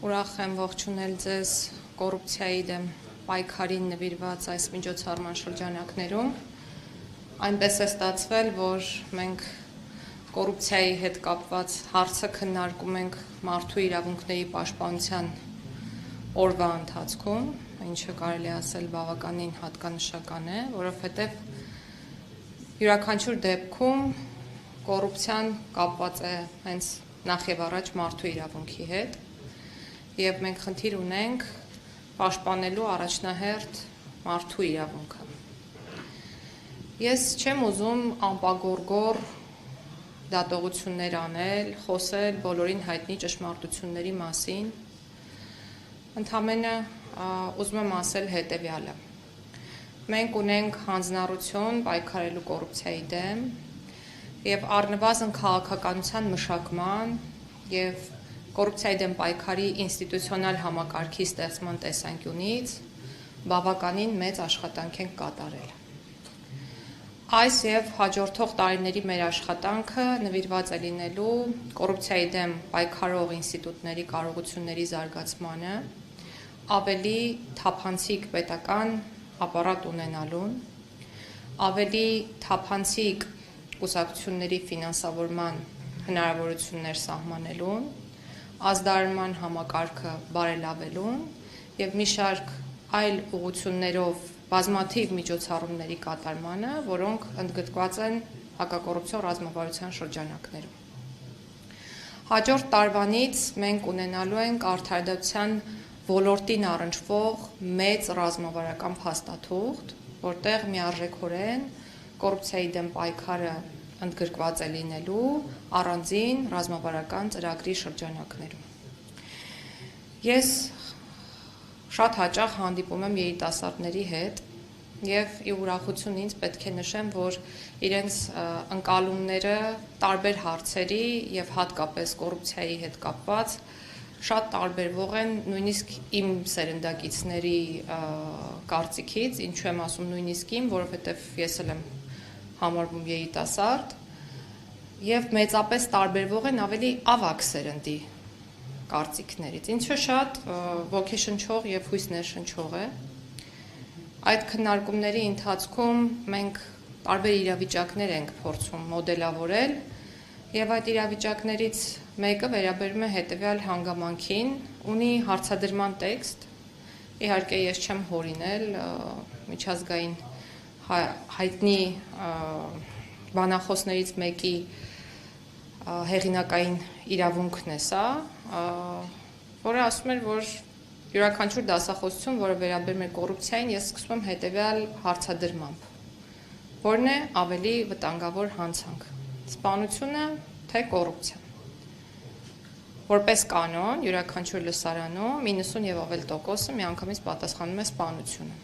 Ուրախ եմ ողջունել ձեզ կոռուպցիայի դեմ պայքարին նվիրված այս միջոցառման շրջանակներում։ Այնպես է ստացվել, որ մենք կոռուպցիայի հետ կապված հարցը քննարկում ենք մարդու իրավունքների պաշտպանության օրվա ընթացքում, ինչը կարելի է ասել բավականին հատկանշական է, որովհետև յուրաքանչյուր դեպքում կոռուպցիան կապված է հենց նախ եւ առաջ մարդու իրավունքի հետ, եւ մենք խնդիր ունենք պաշտպանելու առաջնահերթ մարդու իրավունքը։ Ես չեմ ուզում անպագորգոր դատողություններ անել, խոսել բոլորին հայտնի ճշմարտությունների մասին, ընդհանրապես ուզում եմ ասել հետեւյալը. մենք ունենք հանձնառություն պայքարելու կոռուպցիայի դեմ եւ առնվազն քաղաքականության մշակման եւ կոռուպցիայի դեմ պայքարի ինստիտուցիոնալ համակարգի ստեղծման տեսանկյունից բավականին մեծ աշխատանք ենք կատարել։ Այս եւ հաջորդող տարիների մեր աշխատանքը նվիրված է լինելու կոռուպցիայի դեմ պայքարող ինստիտուտների կարողությունների զարգացմանը, ավելի թափանցիկ պետական ապարատ ունենալուն, ավելի թափանցիկ կուսակցությունների ֆինանսավորման հնարավորություններ սահմանելուն, ազդարարման համակարգը բարելավելուն եւ մի շարք այլ ուղղություններով բազմաթիվ միջոցառումների կատարմանը, որոնք ընդգրկված են հակակոռուպցիոն ռազմավարության շրջանակներում։ Հաջորդ տարվանից մենք ունենալու ենք արդարադատության ոլորտին առնչվող մեծ ռազմավարական փաստաթուղթ, որտեղ միարժեքորեն կոռուպցիայի դեմ պայքարը ընդգրկված է լինելու առանձին ռազմավարական ծրագրի շրջանակներում։ Ես շատ հաճախ հանդիպում եմ երիտասարդների հետ եւ ի ուրախություն ինձ պետք է նշեմ, որ իրենց ընկալումները տարբեր հարցերի եւ հատկապես կոռուպցիայի հետ կապված շատ տարբերվող են նույնիսկ իմ սերնդակիցների կարծիքից, ինչու եմ ասում նույնիսկ իմ, որովհետեւ ես էլ եմ համարվում երիտասարդ եւ մեծապես տարբերվող են ավելի ավագ սերնդի կարծիքներից, ինչը շատ ոգեշնչող եւ հույս ներշնչող է։ Այդ քննարկումների ընթացքում մենք տարբեր իրավիճակներ ենք փորձում մոդելավորել եւ այդ իրավիճակներից մեկը վերաբերում է հետեւյալ հանգամանքին, ունի հարցադրման տեքստ, իհարկե ես չեմ հորինել միջազգային հայտնի բանախոսներից մեկի հեղինակային իրավունքն է սա, որը ասում էր, որ յուրաքանչյուր դասախոսություն, որը վերաբերում է կոռուպցիային, ես սկսում եմ հետեւյալ հարցադրմամբ, որն է ավելի վտանգավոր հանցանք՝ սպանությունը թե կոռուպցիան։ Որպես կանոն, յուրաքանչյուր լսարանում 90 եւ ավել տոկոսը միանգամից պատասխանում է սպանությունը։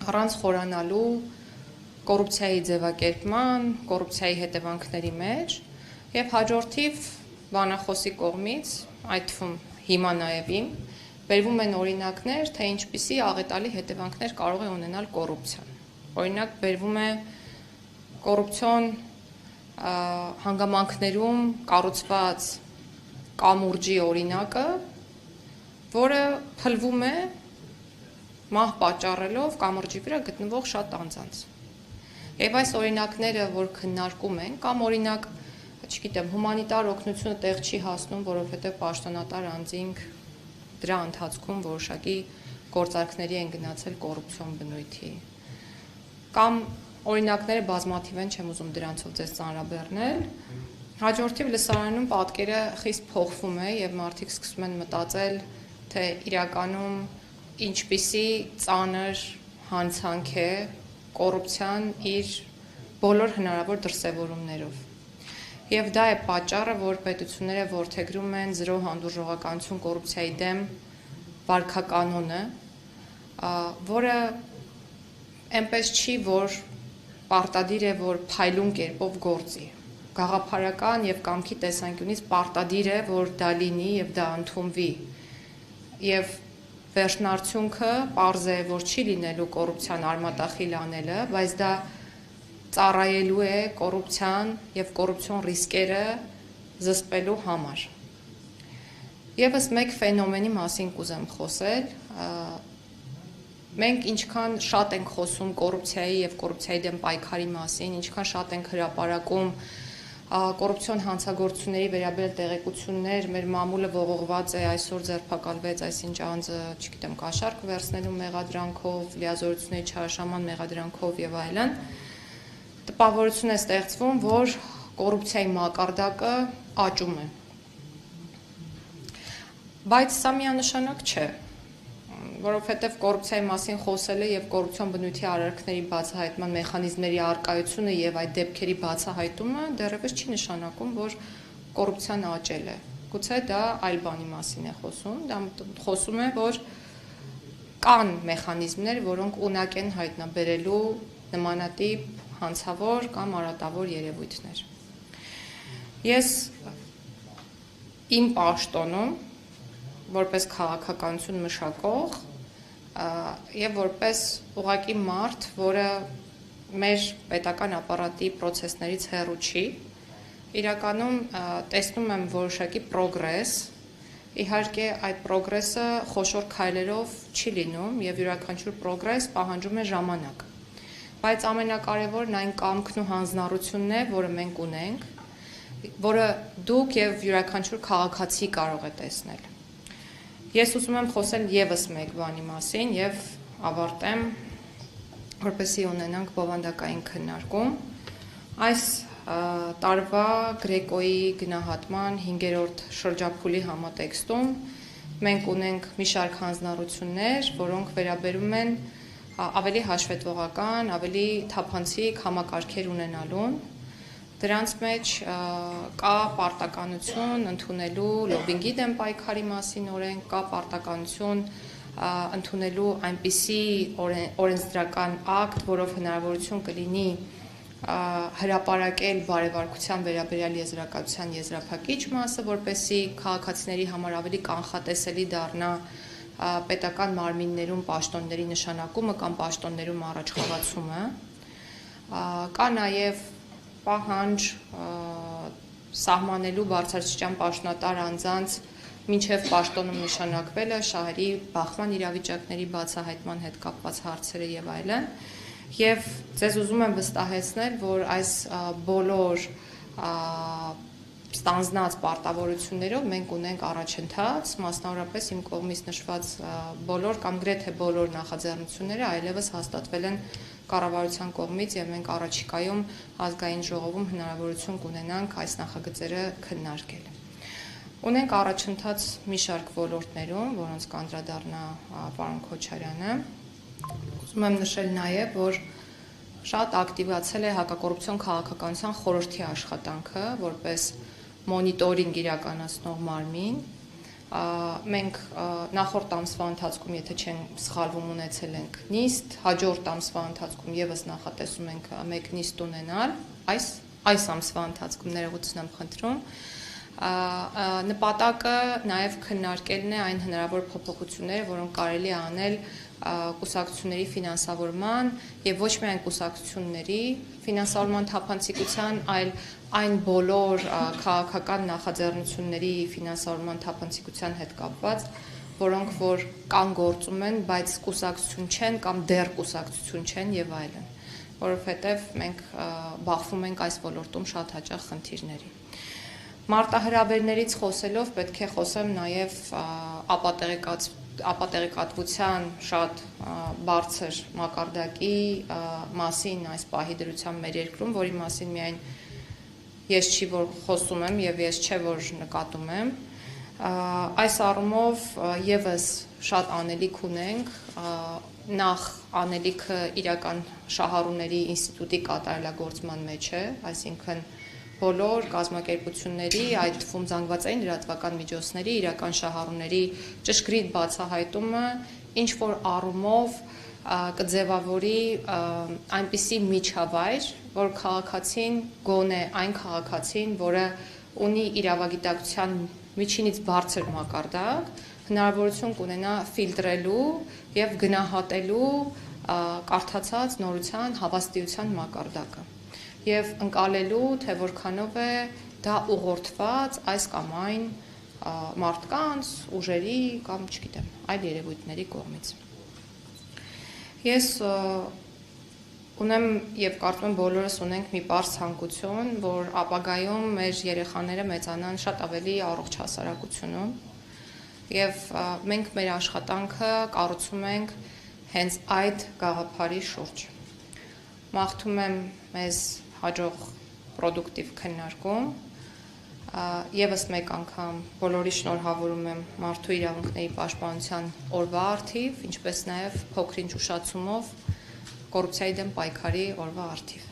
Առանց խորանալու կոռուպցիայի ձևակերպման, կոռուպցիայի հետևանքների մեջ եւ հաջորդիվ բանախոսի կողմից, այդ թվում հիմա նաեւ իմ, բերվում են օրինակներ, թե ինչպիսի աղետալի հետևանքներ կարող է ունենալ կոռուպցիան։ Օրինակ բերվում է կոռուպցիոն հանգամանքներում կառուցված կամուրջի օրինակը, որը փլվում է մահ պատճառելով կամուրջի վրա գտնվող շատ անձանց։ Եվ այս օրինակները, որ քննարկում են, կամ օրինակ, չգիտեմ, հումանիտար օգնությունը տեղ չի հասնում, որովհետև պաշտոնատար անձինք դրա ընթացքում որոշակի գործարքների են գնացել կոռուպցիոն բնույթի։ Կամ օրինակները բազմաթիվ են, չեմ ուզում դրանցով ձեզ ծանրաբեռնել։ Հաջորդիվ լսարանում պատկերը խիստ փոխվում է եւ մարդիկ սկսում են մտածել, թե իրականում ինչպիսի ծանր հանցանք է կոռուպցիան իր բոլոր հնարավոր դրսևորումներով։ Եվ դա է պատճառը, որ պետությունները որդեգրում են զրո հանդուրժողականություն կոռուպցիայի դեմ վարքականոնը, որը այնպես չի, որ պարտադիր է, որ փայլուն կերպով գործի։ Գաղափարական եւ կամքի տեսանկյունից պարտադիր է, որ դա լինի եւ դա ընդունվի։ Եվ վերջնարդյունքը պարզ է, որ չի լինելու կոռուպցիան արմատախիլ անելը, բայց դա ծառայելու է կոռուպցիան եւ կոռուպցիոն ռիսկերը զսպելու համար։ Եվս մեկ ֆենոմենի մասին կուզեմ խոսել, մենք ինչքան շատ ենք խոսում կոռուպցիայի եւ կոռուպցիայի դեմ պայքարի մասին, ինչքան շատ ենք հրապարակում կոռուպցիոն հանցագործությունների վերաբերյալ տեղեկություններ, մեր մամուլը ողողված է, այսօր ձերբակալվեց այսինչ անձը, չգիտեմ, կաշառք վերցնելու մեղադրանքով, լիազորությունների չարաշահման մեղադրանքով եւ այլն, տպավորություն է ստեղծվում, որ կոռուպցիայի մակարդակը աճում է։ Բայց սա միանշանակ չէ, որովհետև կոռուպցիայի մասին խոսելը եւ կոռուպցիոն բնույթի արարքների բացահայտման մեխանիզմների առկայությունը եւ այդ դեպքերի բացահայտումը դեռևս չի նշանակում, որ կոռուպցիան աճել է։ Գուցե դա այլ բանի մասին է խոսում, դա խոսում է, որ կան մեխանիզմներ, որոնք ունակ են հայտնաբերելու նմանատիպ հանցավոր կամ արատավոր երևույթներ։ Ես իմ պաշտոնում որպես քաղաքականություն մշակող եւ որպես ուղղակի մարդ, որը մեր պետական ապարատի process-ներից հեռու չի, իրականում տեսնում եմ որոշակի պրոգրես, իհարկե այդ պրոգրեսը խոշոր քայլերով չի լինում եւ յուրաքանչյուր պրոգրես պահանջում է ժամանակ։ Բայց ամենակարևորն այն կամքն ու հանձնառությունն է, որը մենք ունենք, որը դուք եւ յուրաքանչյուր քաղաքացի կարող է տեսնել։ Ես ուզում եմ խոսել եւս մեկ բանի մասին եւ ավարտեմ, որպեսզի ունենանք բովանդակային քննարկում։ Այս տարվա Գրեկոյի գնահատման 5-րդ շրջափուլի համատեքստում մենք ունենք մի շարք հանձնառություններ, որոնք վերաբերում են ավելի հաշվետվողական, ավելի թափանցիկ համակարգեր ունենալուն։ Դրանց մեջ կա պարտականություն ընդունելու լոբինգի դեմ պայքարի մասին օրենք, կա պարտականություն ընդունելու այնպիսի օրենսդրական ակտ, որով հնարավորություն կլինի հրապարակել բարևարկության վերաբերյալ եզրակացության եզրափակիչ մասը, որպեսզի քաղաքացիների համար ավելի կանխատեսելի դառնա պետական մարմիններում պաշտոնների նշանակումը կամ պաշտոններում առաջխաղացումը։ Կա նաև պահանջ սահմանելու բարձրաստիճան պաշտոնատար անձանց մինչև պաշտոնում նշանակվելը, շահերի բախման իրավիճակների բացահայտման հետ կապված հարցերը եւ այլն։ Եվ ձեզ ուզում եմ վստահեցնել, որ այս բոլոր ստանձնած պարտավորություններով մենք ունենք առաջընթաց, մասնավորապես իմ կողմից նշված բոլոր կամ գրեթե բոլոր նախաձեռնությունները այլևս հաստատվել են կառավարության կողմից եւ մենք առաջիկայում ազգային ժողովում հնարավորություն կունենանք այս նախագծերը քննարկել։ Ունենք առաջընթաց մի շարք ոլորտներում, որոնց կանդրադառնա պարոն Քոչարյանը։ Ուզում եմ նշել նաեւ, որ շատ ակտիվացել է հակակոռուպցիոն քաղաքականության խորհրդի աշխատանքը, որպես մոնիտորինգ իրականացնող մարմին։ Մենք նախորդ ամսվա ընթացքում, եթե չեն սխալվում, ունեցել ենք նիստ, հաջորդ ամսվա ընթացքում եւս նախատեսում ենք մեկ նիստ ունենալ, այս ամսվա ընթացքում ներողություն եմ խնդրում, նպատակը նաեւ քննարկելն է այն հնարավոր փոփոխությունները, որոնք կարելի է անել կուսակցությունների ֆինանսավորման եւ ոչ միայն կուսակցությունների ֆինանսավորման թափանցիկության, այլ այն բոլոր քաղաքական նախաձեռնությունների ֆինանսավորման թափանցիկության հետ կապված, որոնք որ կան գործում են, բայց կուսակցություն չեն կամ դեռ կուսակցություն չեն եւ այլն, որովհետեւ մենք բախվում ենք այս ոլորտում շատ հաճախ խնդիրների։ Մարտահրավերներից խոսելով պետք է խոսեմ նաեւ ապատեղեկատվության շատ բարձր մակարդակի մասին այս պահի դրությամբ մեր երկրում, որի մասին միայն ես չի որ խոսում եմ եւ ես չէ որ նկատում եմ, այս առումով եւս շատ անելիք ունենք, նախ անելիքը իրական շահառուների ինստիտուտի կատարելագործման մեջ է, այսինքն բոլոր կազմակերպությունների, այդ թվում զանգվածային լրատվական միջոցների իրական շահառուների ճշգրիտ բացահայտումը ինչ որ առումով կձևավորի այնպիսի միջավայր, որ քաղաքացին գոնե այն քաղաքացին, որը ունի իրավագիտակցության միջինից բարձր մակարդակ, հնարավորություն կունենա ֆիլտրելու եւ գնահատելու կարդացած նորության հավաստիության մակարդակը եւ ընկալելու, թե որքանով է դա ուղղորդված այս կամ այն մարդկանց, ուժերի կամ չգիտեմ, այլ երևույթների կողմից։ Ես ունեմ եւ կարծում եմ բոլորս ունենք մի պարզ ցանկություն, որ ապագայում մեր երեխաները մեծանան շատ ավելի առողջ հասարակությունում եւ մենք մեր աշխատանքը կառուցում ենք հենց այդ գաղափարի շուրջ։ Մաղթում եմ մեզ հաջող պրոդուկտիվ քննարկում, եւս մեկ անգամ բոլորի շնորհավորում եմ Մարդու իրավունքների պաշտպանության օրվա առթիվ, ինչպես նաեւ փոքրինչ ուշացումով կոռուպցիայի դեմ պայքարի օրվա առթիվ։